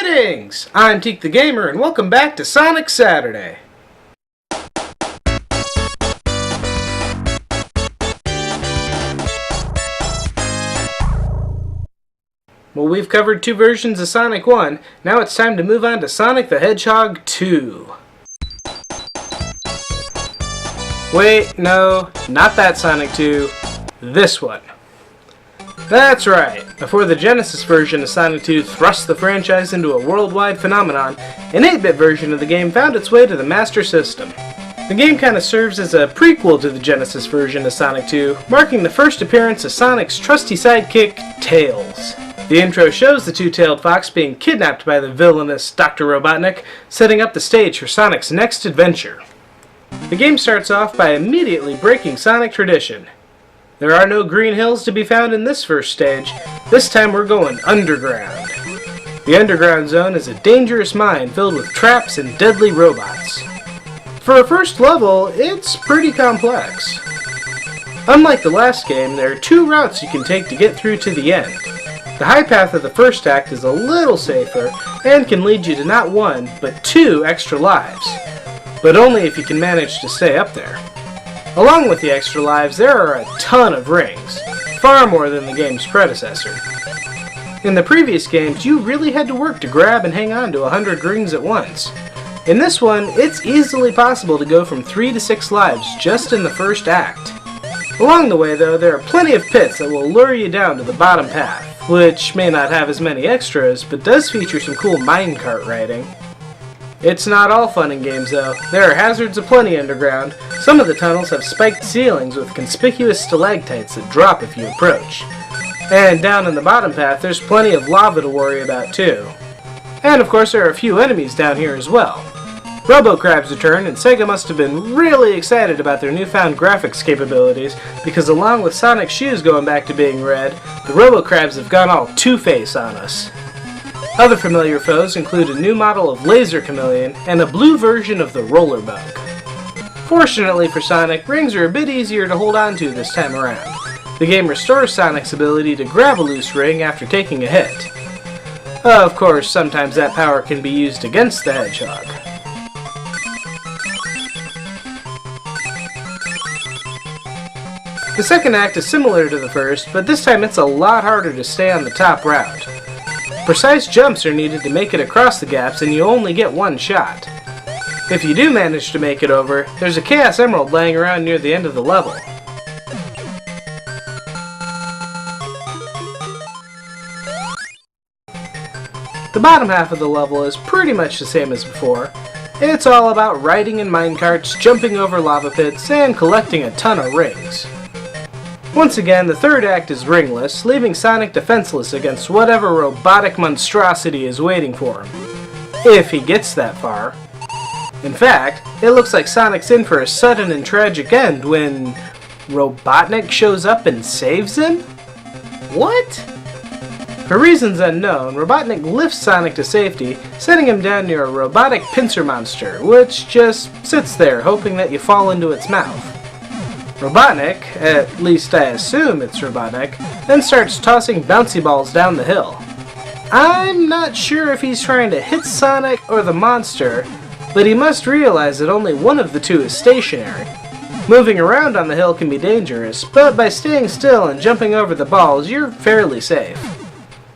Greetings! I'm Teak the Gamer, and welcome back to Sonic Saturday. Well, we've covered two versions of Sonic 1. Now it's time to move on to Sonic the Hedgehog 2. Wait, no, not that Sonic 2. This one. That's right. Before the Genesis version of Sonic 2 thrust the franchise into a worldwide phenomenon, an 8-bit version of the game found its way to the Master System. The game kind of serves as a prequel to the Genesis version of Sonic 2, marking the first appearance of Sonic's trusty sidekick, Tails. The intro shows the two-tailed fox being kidnapped by the villainous Dr. Robotnik, setting up the stage for Sonic's next adventure. The game starts off by immediately breaking Sonic tradition. There are no green hills to be found in this first stage. This time we're going underground. The underground zone is a dangerous mine filled with traps and deadly robots. For a first level, it's pretty complex. Unlike the last game, there are two routes you can take to get through to the end. The high path of the first act is a little safer and can lead you to not one, but two extra lives. But only if you can manage to stay up there. Along with the extra lives, there are a ton of rings, far more than the game's predecessor. In the previous games, you really had to work to grab and hang on to 100 rings at once. In this one, it's easily possible to go from 3 to 6 lives just in the first act. Along the way, though, there are plenty of pits that will lure you down to the bottom path, which may not have as many extras, but does feature some cool minecart riding. It's not all fun and games, though. There are hazards aplenty underground. Some of the tunnels have spiked ceilings with conspicuous stalactites that drop if you approach. And down in the bottom path, there's plenty of lava to worry about, too. And of course, there are a few enemies down here as well. RoboCrabs return, and Sega must have been really excited about their newfound graphics capabilities, because along with Sonic's shoes going back to being red, the RoboCrabs have gone all Two-Face on us. Other familiar foes include a new model of Laser Chameleon and a blue version of the Roller Bug. Fortunately for Sonic, rings are a bit easier to hold on to this time around. The game restores Sonic's ability to grab a loose ring after taking a hit. Of course, sometimes that power can be used against the Hedgehog. The second act is similar to the first, but this time it's a lot harder to stay on the top route. Precise jumps are needed to make it across the gaps, and you only get one shot. If you do manage to make it over, there's a Chaos Emerald laying around near the end of the level. The bottom half of the level is pretty much the same as before. It's all about riding in minecarts, jumping over lava pits, and collecting a ton of rings. Once again, the third act is ringless, leaving Sonic defenseless against whatever robotic monstrosity is waiting for him. If he gets that far. In fact, it looks like Sonic's in for a sudden and tragic end when Robotnik shows up and saves him? What? For reasons unknown, Robotnik lifts Sonic to safety, setting him down near a robotic pincer monster, which just sits there hoping that you fall into its mouth. Robotnik, at least I assume it's Robotnik, then starts tossing bouncy balls down the hill. I'm not sure if he's trying to hit Sonic or the monster, but he must realize that only one of the two is stationary. Moving around on the hill can be dangerous, but by staying still and jumping over the balls, you're fairly safe.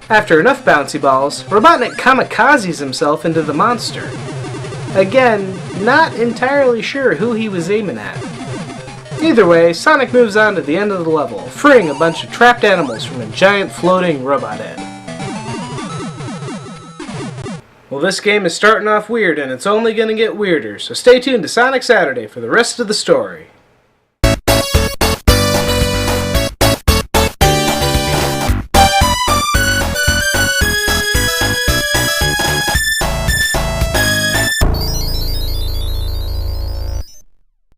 After enough bouncy balls, Robotnik kamikazes himself into the monster. Again, not entirely sure who he was aiming at. Either way, Sonic moves on to the end of the level, freeing a bunch of trapped animals from a giant floating robot head. Well, this game is starting off weird, and it's only going to get weirder, so stay tuned to Sonic Saturday for the rest of the story.